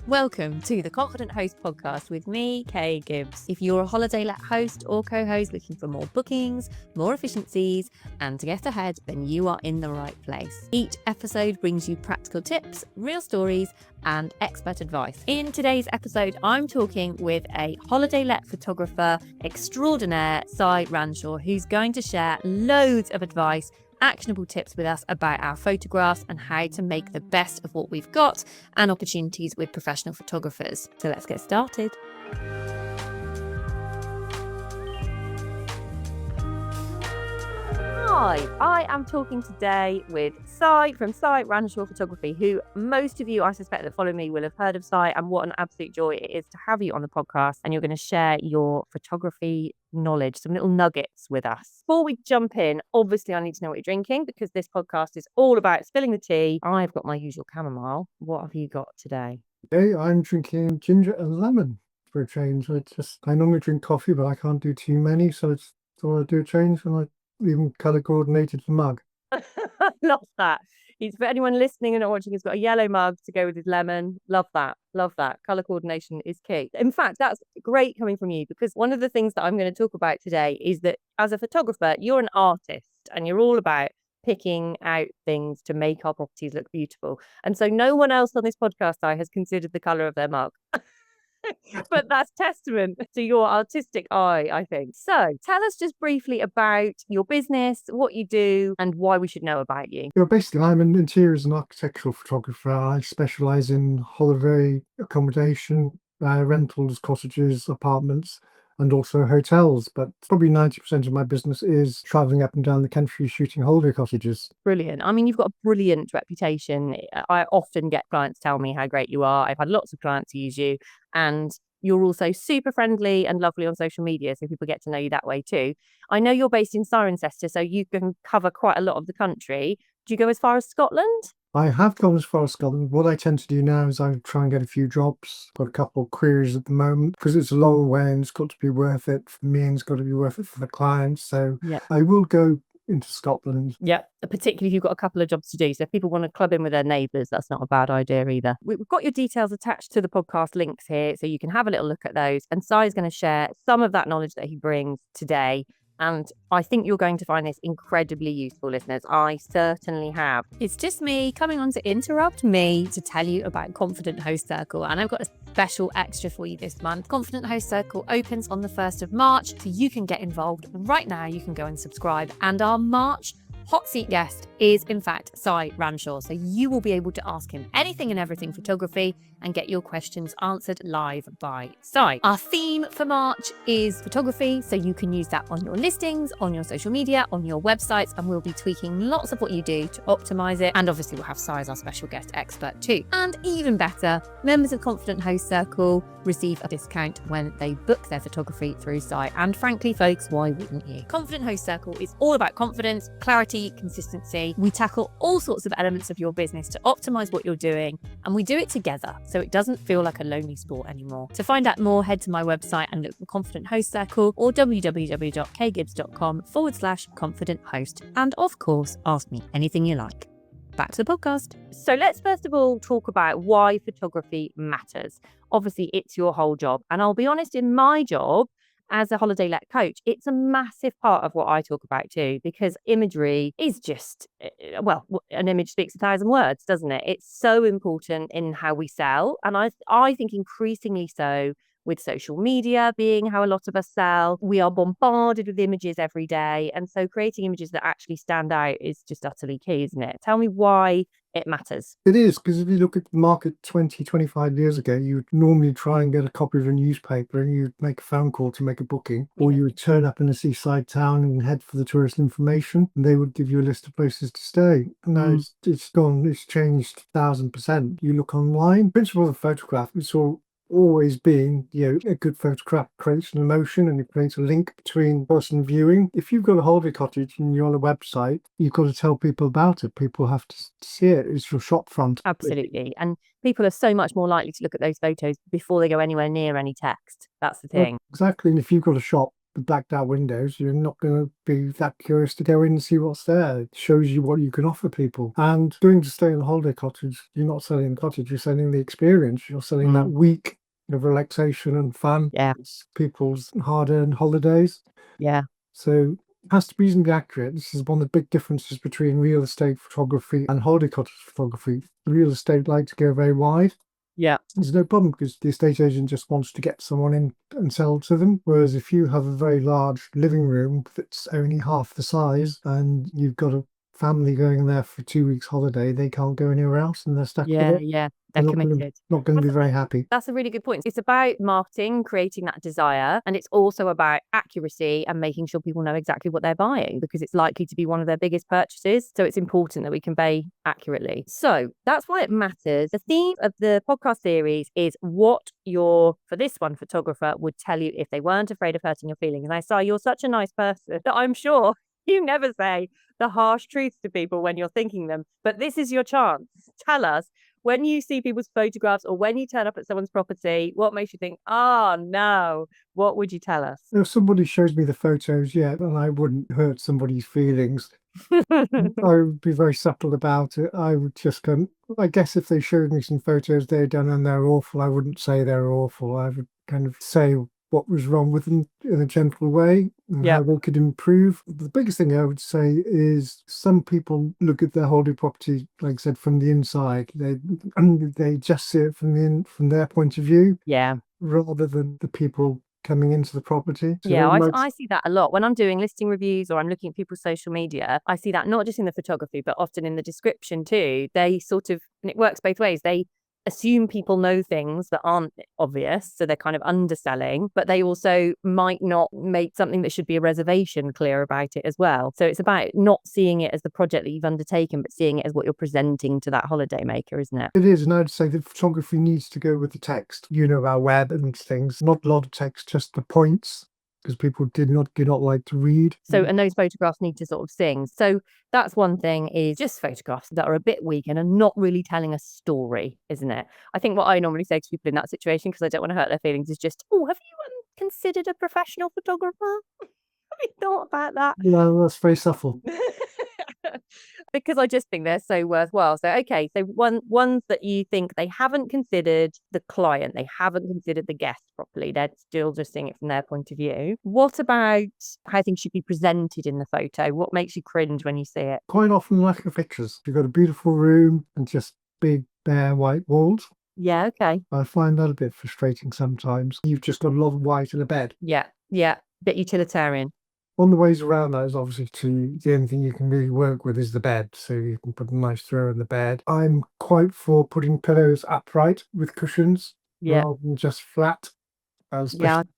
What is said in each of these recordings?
Welcome to the Confident Host podcast with me, Kay Gibbs. If you're a holiday let host or co-host looking for more bookings, more efficiencies, and to get ahead, then you are in the right place. Each episode brings you practical tips, real stories, and expert advice. In today's episode, I'm talking with a holiday let photographer extraordinaire, Si Ranshaw, who's going to share loads of advice, actionable tips with us about our photographs and how to make the best of what we've got and opportunities with professional photographers. So let's get started. Hi, I am talking today with Si from Si Ranshaw Photography, who most of you, I suspect, that follow me will have heard of Si, and what an absolute joy it is to have you on the podcast. And you're going to share your photography knowledge, some little nuggets with us. Before we jump in, obviously I need to know what you're drinking because this podcast is all about spilling the tea. I've got my usual chamomile. What have you got today? Today I'm drinking ginger and lemon for a change. I normally drink coffee, but I can't do too many, so I thought I'd do a change, and I even colour coordinated the mug. Love that. It's for anyone listening and not watching, he's got a yellow mug to go with his lemon. Love that. Love that. Colour coordination is key. In fact, that's great coming from you, because one of the things that I'm going to talk about today is that as a photographer, you're an artist and you're all about picking out things to make our properties look beautiful. And so no one else on this podcast has considered the colour of their mug. But that's testament to your artistic eye, I think. So tell us just briefly about your business, what you do, and why we should know about you. Basically, I'm an interiors and architectural photographer. I specialise in holiday accommodation, rentals, cottages, apartments, and also hotels. But probably 90% of my business is travelling up and down the country shooting holiday cottages. Brilliant. I mean, you've got a brilliant reputation. I often get clients tell me how great you are. I've had lots of clients use you, and you're also super friendly and lovely on social media, so people get to know you that way too. I know you're based in Cirencester, so you can cover quite a lot of the country. Do you go as far as Scotland? I have gone as far as Scotland. What I tend to do now is I try and get a few jobs. Got a couple of queries at the moment because it's a long way and it's got to be worth it for me and it's got to be worth it for the clients. So yeah, I will go into Scotland. Yeah, particularly if you've got a couple of jobs to do. So if people want to club in with their neighbours, that's not a bad idea either. We've got your details attached to the podcast links here, so you can have a little look at those. And Si is going to share some of that knowledge that he brings today. And I think you're going to find this incredibly useful, listeners. I certainly have. It's just me coming on to interrupt me to tell you about Confident Host Circle. And I've got a special extra for you this month. Confident Host Circle opens on the 1st of March, so you can get involved. Right now, you can go and subscribe. And our March hot seat guest is, in fact, Si Ranshaw. So you will be able to ask him anything and everything photography and get your questions answered live by Si. Our theme for March is photography, so you can use that on your listings, on your social media, on your websites, and we'll be tweaking lots of what you do to optimize it. And obviously, we'll have Si as our special guest expert too. And even better, members of Confident Host Circle receive a discount when they book their photography through Si. And frankly, folks, why wouldn't you? Confident Host Circle is all about confidence, clarity, consistency. We tackle all sorts of elements of your business to optimize what you're doing, and we do it together, so it doesn't feel like a lonely sport anymore. To find out more, head to my website and look for Confident Host Circle or www.kgibbs.com/confident host. And of course, ask me anything you like. Back to the podcast. So let's first of all talk about why photography matters. Obviously, it's your whole job. And I'll be honest, in my job as a holiday let coach, it's a massive part of what I talk about too, because imagery is just, well, an image speaks 1,000 words, doesn't it? It's so important in how we sell. And I think increasingly so with social media being how a lot of us sell. We are bombarded with images every day. And so creating images that actually stand out is just utterly key, isn't it? Tell me why it matters. It is, because if you look at the market 20, 25 years ago, you would normally try and get a copy of a newspaper and you'd make a phone call to make a booking, or you would turn up in a seaside town and head for the tourist information, and they would give you a list of places to stay. Now it's gone, it's changed 1,000%. You look online, the principle of a photograph, it's always been, a good photograph creates an emotion and it creates a link between person viewing. If you've got a holiday cottage and you're on a website, you've got to tell people about it. People have to see it. It's your shop front. Absolutely. And people are so much more likely to look at those photos before they go anywhere near any text. That's the thing. Well, exactly. And if you've got a shop the blacked out windows, you're not going to be that curious to go in and see what's there. It shows you what you can offer people. And going to stay in a holiday cottage, you're not selling the cottage, you're selling the experience. You're selling that week of relaxation and fun. Yeah. It's people's hard-earned holidays. Yeah. So it has to be reasonably accurate. This is one of the big differences between real estate photography and holiday cottage photography. Real estate like to go very wide. Yeah. There's no problem because the estate agent just wants to get someone in and sell to them. Whereas if you have a very large living room that's only half the size and you've got a family going there for 2 weeks holiday, they can't go anywhere else and they're stuck with it. Yeah. They're committed. Not going to be very happy. That's a really good point. It's about marketing, creating that desire, and it's also about accuracy and making sure people know exactly what they're buying because it's likely to be one of their biggest purchases. So it's important that we convey accurately. So that's why it matters. The theme of the podcast series is what your, for this one, photographer would tell you if they weren't afraid of hurting your feelings. And I saw you're such a nice person that I'm sure you never say the harsh truths to people when you're thinking them. But this is your chance. Tell us, when you see people's photographs or when you turn up at someone's property, what makes you think, oh no, what would you tell us? If somebody shows me the photos, and I wouldn't hurt somebody's feelings. I would be very subtle about it. I would just go, I guess if they showed me some photos they'd done and they're awful, I wouldn't say they're awful. I would kind of say what was wrong with them in a gentle way and how they could improve. The biggest thing I would say is some people look at their holiday property, like I said, from the inside. They just see it from their point of view. Yeah. Rather than the people coming into the property. So yeah, I see that a lot when I'm doing listing reviews or I'm looking at people's social media. I see that not just in the photography, but often in the description too. They sort of, and it works both ways. They assume people know things that aren't obvious, so they're kind of underselling, but they also might not make something that should be a reservation clear about it as well. So it's about not seeing it as the project that you've undertaken, but seeing it as what you're presenting to that holiday maker, isn't it? It is, and I'd say that photography needs to go with the text. Our web and things, not a lot of text, just the points, because people do not like to read. So, and those photographs need to sort of sing. So that's one thing, is just photographs that are a bit weak and are not really telling a story, isn't it? I think what I normally say to people in that situation, because I don't want to hurt their feelings, is just, oh, have you considered a professional photographer? Have you thought about that? No, that's very subtle. Because I just think they're so worthwhile. So, okay, so ones that you think they haven't considered the client, they haven't considered the guest properly, they're still just seeing it from their point of view. What about how things should be presented in the photo? What makes you cringe when you see it? Quite often lack of pictures. You've got a beautiful room and just big bare white walls. Yeah, okay. I find that a bit frustrating sometimes. You've just got a lot of white and a bed. Yeah, bit utilitarian. One of the ways around that is obviously the only thing you can really work with is the bed. So you can put a nice throw in the bed. I'm quite for putting pillows upright with cushions rather than just flat.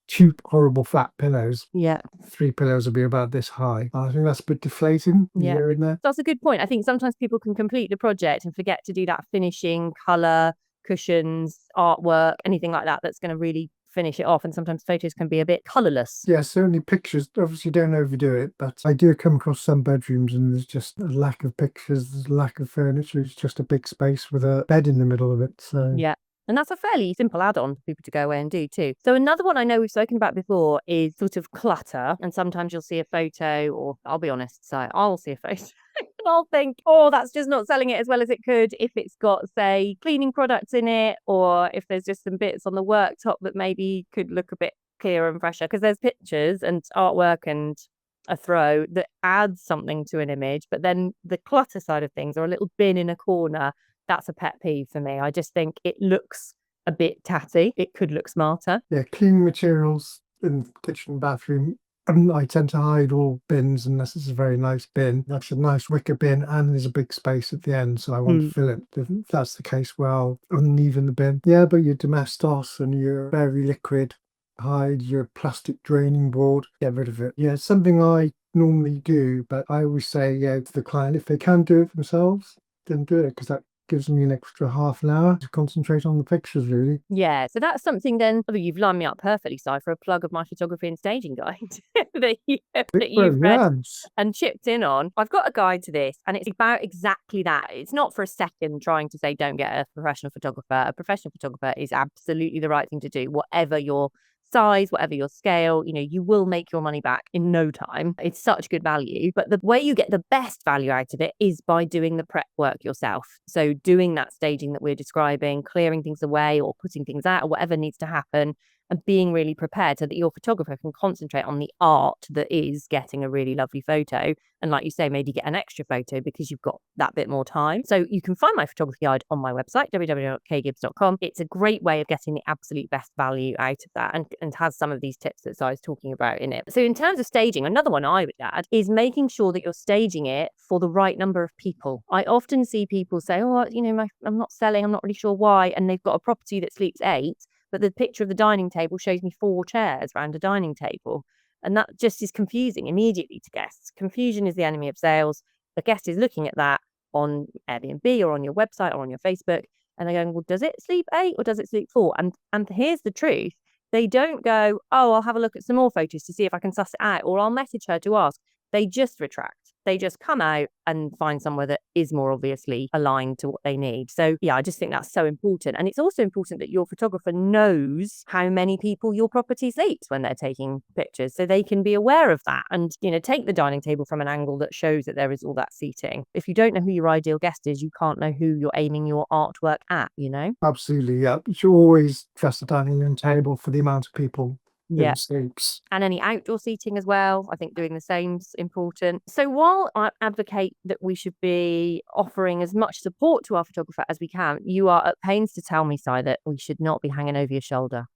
Cheap, horrible flat pillows. Yeah. 3 pillows will be about this high. I think that's a bit deflating. Yeah. In there. That's a good point. I think sometimes people can complete the project and forget to do that finishing, colour, cushions, artwork, anything like that that's going to really finish it off, and sometimes photos can be a bit colourless. Yeah, certainly pictures, obviously don't overdo it, but I do come across some bedrooms and there's just a lack of pictures, there's a lack of furniture, it's just a big space with a bed in the middle of it. So yeah. And that's a fairly simple add-on for people to go away and do too. So another one I know we've spoken about before is sort of clutter. And sometimes you'll see a photo, or I'll be honest, so I'll see a photo and I'll think, oh, that's just not selling it as well as it could if it's got, say, cleaning products in it, or if there's just some bits on the worktop that maybe could look a bit clearer and fresher. Because there's pictures and artwork and a throw that adds something to an image, but then the clutter side of things, or a little bin in a corner, that's a pet peeve for me. I just think it looks a bit tatty. It could look smarter. Yeah, cleaning materials in the kitchen, bathroom. I tend to hide all bins unless it's a very nice bin. That's a nice wicker bin and there's a big space at the end, so I want to fill it. If that's the case, well, uneven the bin. Yeah, but your domestos and your very liquid, hide your plastic draining board, get rid of it. Yeah, it's something I normally do, but I always say, to the client, if they can do it themselves, then do it, because that gives me an extra half an hour to concentrate on the pictures, really. Yeah, so that's something then, you've lined me up perfectly, Si, for a plug of my photography and staging guide that you've read and chipped in on. I've got a guide to this, and it's about exactly that. It's not for a second trying to say don't get a professional photographer. A professional photographer is absolutely the right thing to do, whatever your size, whatever your scale, you will make your money back in no time. It's such good value. But the way you get the best value out of it is by doing the prep work yourself. So doing that staging that we're describing, clearing things away or putting things out or whatever needs to happen, and being really prepared so that your photographer can concentrate on the art that is getting a really lovely photo. And like you say, maybe get an extra photo because you've got that bit more time. So you can find my photography guide on my website, www.kgibbs.com. It's a great way of getting the absolute best value out of that, and has some of these tips that I was talking about in it. So in terms of staging, another one I would add is making sure that you're staging it for the right number of people. I often see people say, oh, I'm not selling, I'm not really sure why. And they've got a property that sleeps 8, but the picture of the dining table shows me 4 chairs around a dining table. And that just is confusing immediately to guests. Confusion is the enemy of sales. The guest is looking at that on Airbnb or on your website or on your Facebook, and they're going, well, does it sleep 8 or does it sleep 4? And here's the truth. They don't go, oh, I'll have a look at some more photos to see if I can suss it out, or I'll message her to ask. They just retract. They just come out and find somewhere that is more obviously aligned to what they need. So yeah, I just think that's so important. And it's also important that your photographer knows how many people your property sleeps when they're taking pictures, so they can be aware of that and, take the dining table from an angle that shows that there is all that seating. If you don't know who your ideal guest is, you can't know who you're aiming your artwork at, Absolutely, yeah. You should always dress the dining room table for the amount of people Yeah. it sleeps. And any outdoor seating as well. I think doing the same is important. So while I advocate that we should be offering as much support to our photographer as we can, you are at pains to tell me, Si, that we should not be hanging over your shoulder.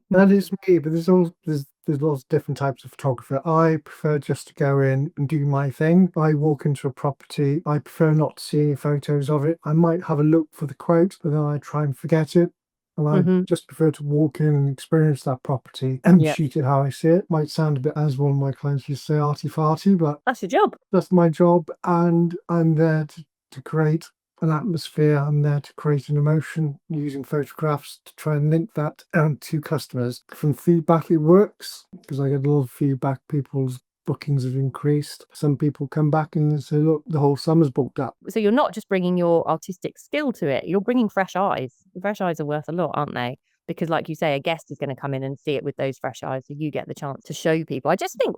That is me, but there's lots of different types of photographer. I prefer just to go in and do my thing. I walk into a property, I prefer not to see any photos of it. I might have a look for the quote, but then I try and forget it. And I just prefer to walk in and experience that property and Yeah. shoot it how I see it. Might sound a bit, as one of my clients used to say, arty-farty, but That's your job. that's my job, and I'm there to create an atmosphere. I'm there to create an emotion using photographs to try and link that to customers. From feedback, it works because I get a lot of feedback. People's bookings have increased. Some people come back and say, look, the whole summer's booked up. So you're not just bringing your artistic skill to it, you're bringing fresh eyes. Fresh eyes are worth a lot, aren't they? Because like you say, a guest is going to come in and see it with those fresh eyes. So you get the chance to show people. I just think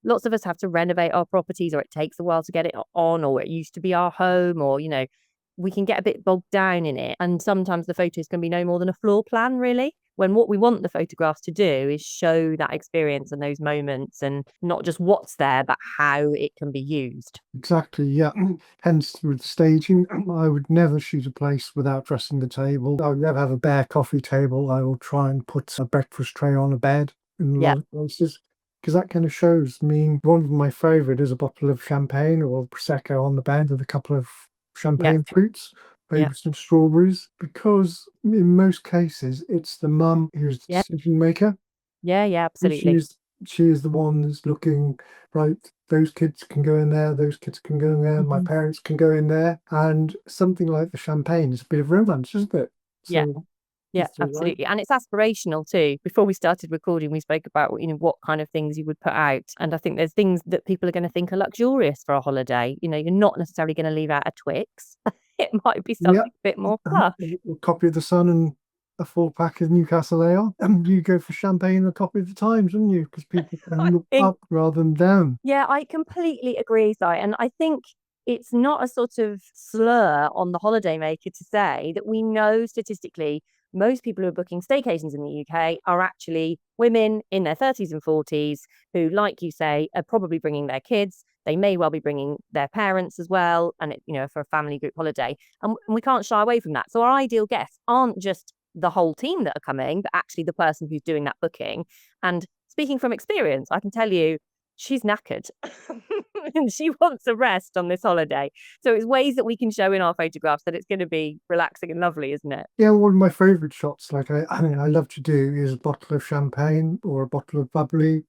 lots of us have to renovate our properties, or it takes a while to get it on, or it used to be our home, or, we can get a bit bogged down in it. And sometimes the photos can be no more than a floor plan, really, when what we want the photographs to do is show that experience and those moments, and not just what's there, but how it can be used. Exactly, yeah. Hence, with staging, I would never shoot a place without dressing the table. I would never have a bare coffee table. I will try and put a breakfast tray on a bed in a lot of places, because that kind of shows. I mean, one of my favorite is a bottle of champagne or Prosecco on the bed with a couple of champagne fruits, maybe some strawberries, because in most cases it's the mum who's the decision maker. Yeah, absolutely. She is the one that's looking, right, those kids can go in there, those kids can go in there, my parents can go in there. And something like the champagne is a bit of romance, isn't it? So, yeah, absolutely. And it's aspirational too. Before we started recording, we spoke about, what kind of things you would put out. And I think there's things that people are going to think are luxurious for a holiday. You're not necessarily going to leave out a Twix. It might be something a bit more plush. A copy of The Sun and a full pack of Newcastle Ale. And you go for champagne and a copy of the Times, wouldn't you? Because people can look up rather than down. Yeah, I completely agree, Si. And I think it's not a sort of slur on the holidaymaker to say that we know statistically most people who are booking staycations in the UK are actually women in their 30s and 40s who, like you say, are probably bringing their kids. They may well be bringing their parents as well, and for a family group holiday. And we can't shy away from that. So our ideal guests aren't just the whole team that are coming, but actually the person who's doing that booking. And speaking from experience, I can tell you, she's knackered and she wants a rest on this holiday. So it's ways that we can show in our photographs that it's going to be relaxing and lovely, isn't it? Yeah, one of my favorite shots, like I love to do, is a bottle of champagne or a bottle of bubbly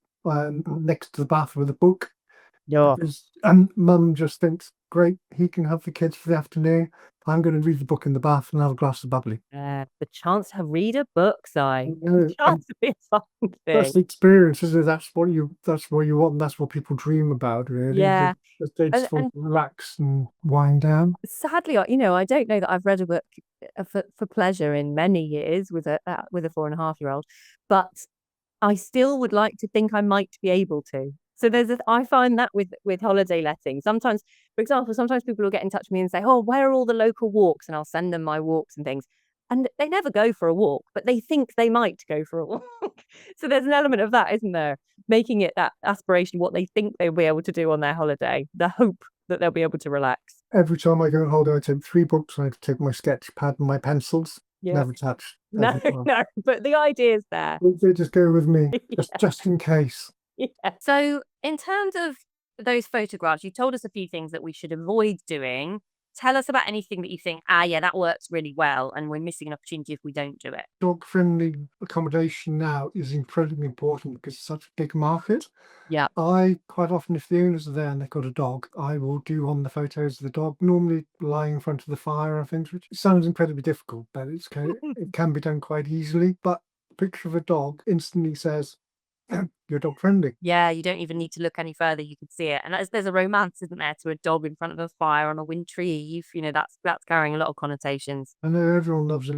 next to the bath with a book. Yeah. And mum just thinks, great, he can have the kids for the afternoon. I'm going to read the book in the bath and have a glass of bubbly. The chance to read a book, Si. The chance to be a fun thing. That's the experience, isn't it? That's what you want, and that's what people dream about, really. Yeah. They just want to relax and wind down. Sadly, I don't know that I've read a book for pleasure in many years with a 4.5-year-old, but I still would like to think I might be able to. So I find that with holiday letting. Sometimes, for example, sometimes people will get in touch with me and say, "Oh, where are all the local walks?" And I'll send them my walks and things. And they never go for a walk, but they think they might go for a walk. So there's an element of that, isn't there? Making it that aspiration, what they think they'll be able to do on their holiday, the hope that they'll be able to relax. Every time I go on holiday, I take 3 books. I take my sketch pad and my pencils. Yeah. Never touched. No, Every time. no, but the idea is there. They just go with me, Yeah. just in case. Yeah. So, in terms of those photographs, you told us a few things that we should avoid doing. Tell us about anything that you think, yeah, that works really well, and we're missing an opportunity if we don't do it. Dog-friendly accommodation now is incredibly important because it's such a big market. Yeah. I quite often, if the owners are there and they've got a dog, I will do on the photos of the dog, normally lying in front of the fire and things, which sounds incredibly difficult, but it can be done quite easily. But a picture of a dog instantly says, you're dog friendly. Yeah, you don't even need to look any further. You can see it. And there's a romance, isn't there, to a dog in front of a fire on a wintry eve. That's carrying a lot of connotations. I know everyone loves a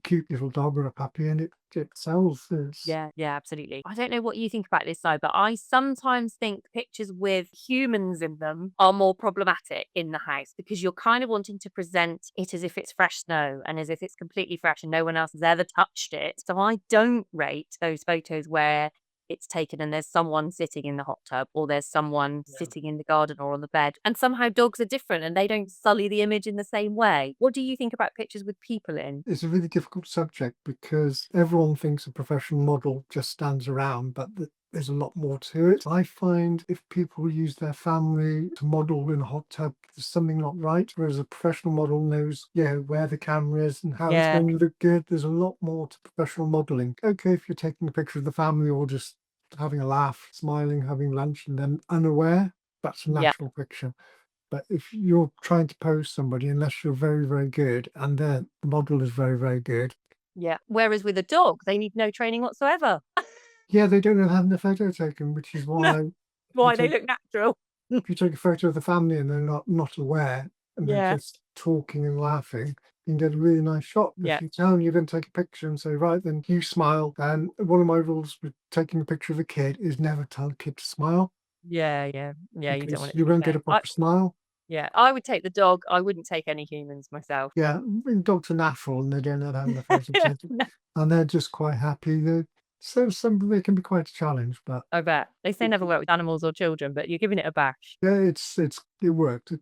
cute little dog or a puppy, and it sells this. Yeah, absolutely. I don't know what you think about this side, but I sometimes think pictures with humans in them are more problematic in the house because you're kind of wanting to present it as if it's fresh snow and as if it's completely fresh and no one else has ever touched it. So I don't rate those photos where it's taken and there's someone sitting in the hot tub or there's someone sitting in the garden or on the bed, and somehow dogs are different and they don't sully the image in the same way. What do you think about pictures with people in? It's a really difficult subject because everyone thinks a professional model just stands around, but there's a lot more to it. I find if people use their family to model in a hot tub, there's something not right. Whereas a professional model knows, where the camera is and how it's going to look good. There's a lot more to professional modeling. Okay, if you're taking a picture of the family or just having a laugh, smiling, having lunch, and then unaware, that's a natural picture. But if you're trying to pose somebody, unless you're very, very good, and the model is very, very good. Yeah. Whereas with a dog, they need no training whatsoever. Yeah, they don't know having the photo taken, which is No, why why they look natural. if you take a photo of the family and they're not aware and they're just talking and laughing, you can get a really nice shot. Yeah. If you tell them you're going to take a picture and say, right, then you smile. And one of my rules with taking a picture of a kid is never tell a kid to smile. Yeah. You don't want it. You won't get a proper smile. Yeah, I would take the dog. I wouldn't take any humans myself. Yeah, dogs are natural and they don't know having the photo taken, and they're just quite happy. So they can be quite a challenge, but I bet. They say never work with animals or children, but you're giving it a bash. yeah, it worked. It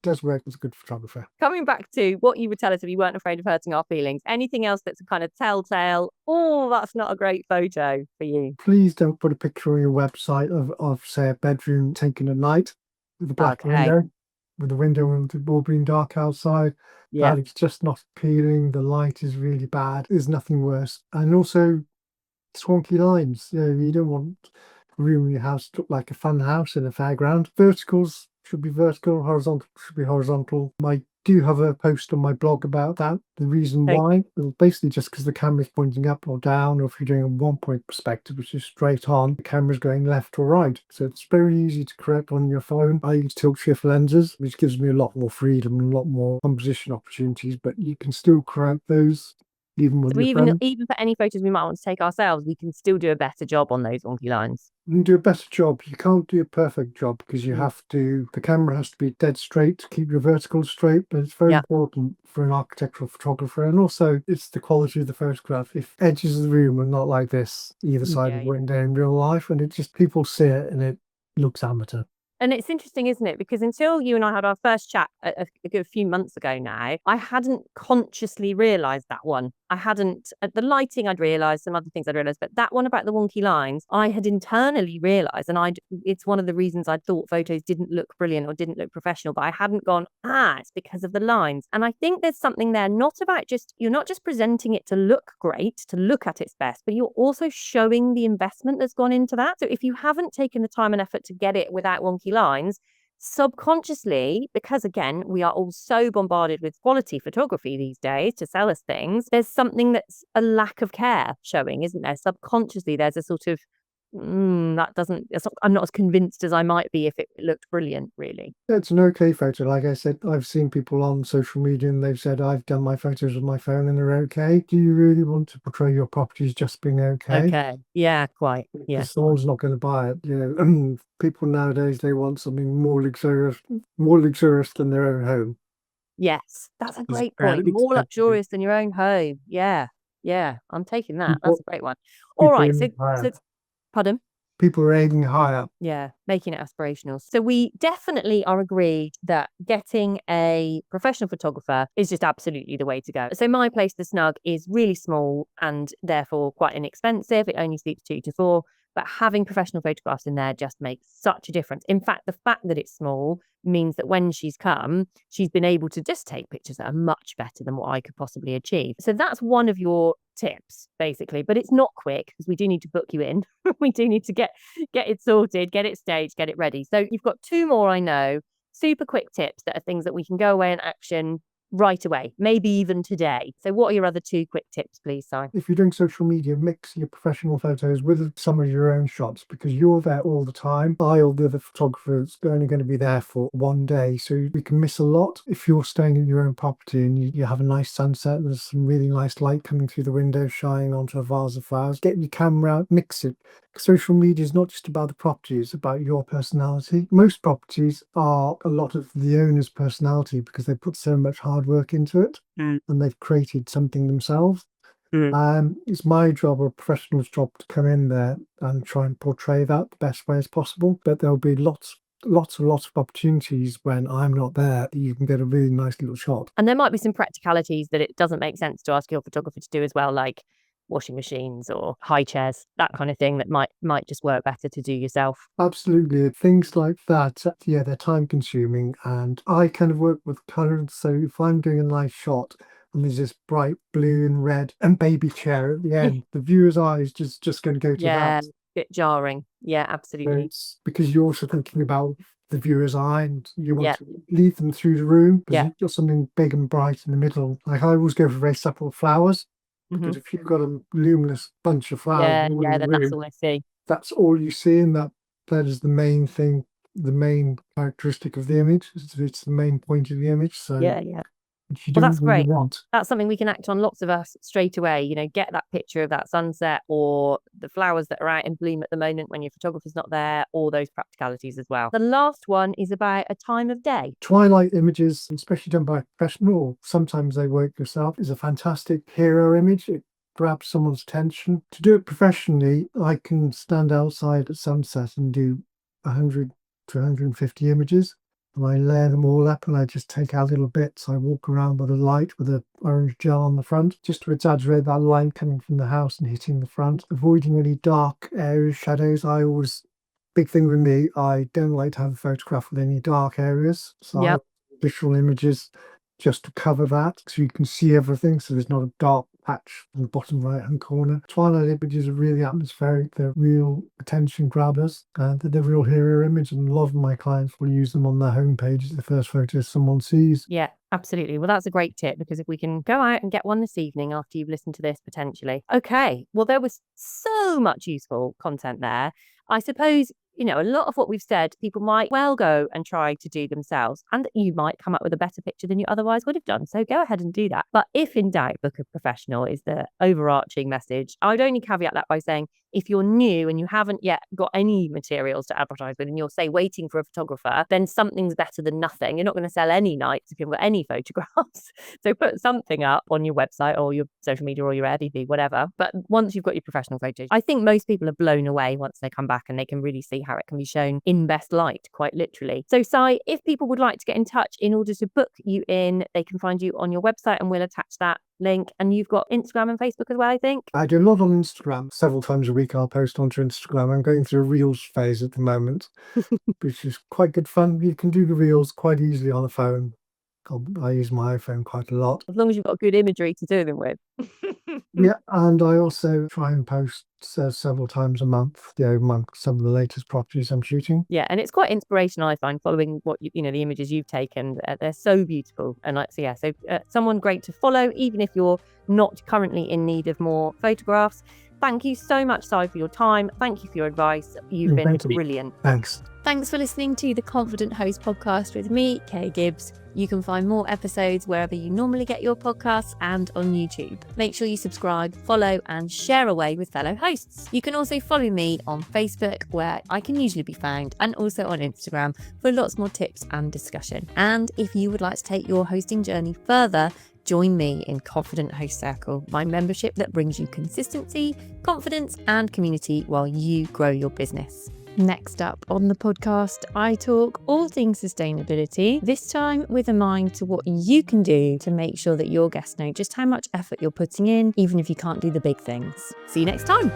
does work as a good photographer. Coming back to what you would tell us if you weren't afraid of hurting our feelings, anything else that's a kind of telltale, oh, that's not a great photo for you? Please don't put a picture on your website of say, a bedroom taken at night with a black window, with the window and the all being dark outside. Yeah. It's just not appealing. The light is really bad. There's nothing worse. And also swanky lines. You don't want a room in your house to look like a fun house in a fairground. Verticals should be vertical, horizontal should be horizontal. I do have a post on my blog about that. The reason why, well, basically just because the camera's pointing up or down, or if you're doing a 1-point perspective, which is straight on, the camera's going left or right. So it's very easy to correct on your phone. I use tilt shift lenses, which gives me a lot more freedom and a lot more composition opportunities, but you can still correct those. Even for any photos we might want to take ourselves, we can still do a better job on those wonky lines. You can do a better job. You can't do a perfect job because the camera has to be dead straight to keep your vertical straight, but it's very important for an architectural photographer. And also it's the quality of the photograph. If edges of the room are not like this, either side of the window in real life, and people see it and it looks amateur. And it's interesting, isn't it? Because until you and I had our first chat a good few months ago now, I hadn't consciously realised that one. I hadn't, the lighting I'd realised, some other things I'd realised, but that one about the wonky lines, I had internally realised, and it's one of the reasons I thought photos didn't look brilliant or didn't look professional, but I hadn't gone, it's because of the lines. And I think there's something there, you're not just presenting it to look great, to look at its best, but you're also showing the investment that's gone into that. So if you haven't taken the time and effort to get it without wonky lines, subconsciously, because again, we are all so bombarded with quality photography these days to sell us things, there's something that's a lack of care showing, isn't there? Subconsciously, there's a sort of That doesn't, I'm not as convinced as I might be if it looked brilliant, really. It's an okay photo. Like I said, I've seen people on social media and they've said, I've done my photos with my phone and they're okay. Do you really want to portray your properties just being okay? Okay. Yeah, quite. Yeah. Because someone's not going to buy it. People nowadays, they want something more luxurious than their own home. Yes, that's a It's great point. fairly More expensive. luxurious than your own home. Yeah. Yeah. I'm taking that. That's People, a great one. All people are right. aiming higher. Pardon? People are aiming higher. Yeah, making it aspirational. So we definitely are agreed that getting a professional photographer is just absolutely the way to go. So my place, the Snug, is really small and therefore quite inexpensive. It only seats 2 to 4, but having professional photographs in there just makes such a difference. In fact, the fact that it's small means that when she's come, she's been able to just take pictures that are much better than what I could possibly achieve. So that's one of your tips, basically, but it's not quick because we do need to book you in. We do need to get it sorted, get it staged, get it ready. So you've got 2 more, I know, super quick tips that are things that we can go away and action right away, maybe even today. So what are your other 2 quick tips, please, Si? If you're doing social media, mix your professional photos with some of your own shots because you're there all the time. I or the other photographers are only going to be there for one day, so we can miss a lot. If you're staying in your own property and you have a nice sunset, there's some really nice light coming through the window, shining onto a vase of flowers, get your camera out, mix it. Social media is not just about the property, it's about your personality. Most properties are a lot of the owner's personality because they put so much hard work into it and they've created something themselves. It's my job or a professional's job to come in there and try and portray that the best way as possible. But there'll be lots of opportunities when I'm not there that you can get a really nice little shot. And there might be some practicalities that it doesn't make sense to ask your photographer to do as well, like washing machines or high chairs, that kind of thing that might just work better to do yourself. Absolutely. Things like that, yeah, they're time consuming and I kind of work with colours. So if I'm doing a nice shot and there's this bright blue and red and baby chair at the end, the viewer's eye is just going to go to Yeah, that. bit jarring. Yeah, So absolutely. it's because you're also thinking about the viewer's eye and you want Yeah. to lead them through the room because Yeah. you've got something big and bright in the middle. Like I always go for very subtle flowers because if you've got a luminous bunch of flowers all in the then that's room, all I see. that's all you see, and that is the main thing, the main characteristic of the image. It's the main point of the image. So Yeah. if you Well, don't that's really great. want, That's something we can act on, lots of us, straight away. Get that picture of that sunset or the flowers that are out in bloom at the moment when your photographer's not there, all those practicalities as well. The last one is about a time of day. twilight images, especially done by a professional, or sometimes they work yourself, is a fantastic hero image. It grabs someone's attention. To do it professionally, I can stand outside at sunset and do 100 to 150 images. And I layer them all up and I just take out little bits. I walk around with a light with an orange gel on the front, just to exaggerate that line coming from the house and hitting the front, avoiding any dark areas, shadows. Big thing with me, I don't like to have a photograph with any dark areas. So I Yep. visual images just to cover that so you can see everything. So there's not a dark patch in the bottom right hand corner. Twilight images are really atmospheric. They're real attention grabbers. They're the real hero image. And a lot of my clients will use them on their homepage as the first photo someone sees. Yeah, absolutely. Well, that's a great tip because if we can go out and get one this evening after you've listened to this, potentially. Okay. Well, there was so much useful content there. I suppose, a lot of what we've said, people might well go and try to do themselves, and you might come up with a better picture than you otherwise would have done. So go ahead and do that. But if in doubt, book a professional is the overarching message. I would only caveat that by saying, if you're new and you haven't yet got any materials to advertise with and you're, say, waiting for a photographer, then something's better than nothing. You're not going to sell any nights if you've got any photographs. So put something up on your website or your social media or your Airbnb, whatever. But once you've got your professional photos, I think most people are blown away once they come back and they can really see how it can be shown in best light, quite literally. So, Si, if people would like to get in touch in order to book you in, they can find you on your website and we'll attach that link. And you've got Instagram and Facebook as well, I think. I do a lot on Instagram. Several times a week I'll post onto Instagram. I'm going through a Reels phase at the moment, which is quite good fun. You can do the Reels quite easily on the phone. I use my iPhone quite a lot. As long as you've got good imagery to do them with. Yeah, and I also try and post several times a month, amongst some of the latest properties I'm shooting. Yeah, and it's quite inspirational, I find, following what the images you've taken. They're so beautiful, and someone great to follow, even if you're not currently in need of more photographs. Thank you so much, Si, for your time. Thank you for your advice. You've been Thank you. brilliant. Thanks. Thanks for listening to the Confident Host podcast with me, Kay Gibbs. You can find more episodes wherever you normally get your podcasts and on YouTube. Make sure you subscribe, follow, and share away with fellow hosts. You can also follow me on Facebook, where I can usually be found, and also on Instagram for lots more tips and discussion. And if you would like to take your hosting journey further, join me in Confident Host Circle, my membership that brings you consistency, confidence, and community while you grow your business. Next up on the podcast, I talk all things sustainability, this time with a mind to what you can do to make sure that your guests know just how much effort you're putting in, even if you can't do the big things. See you next time.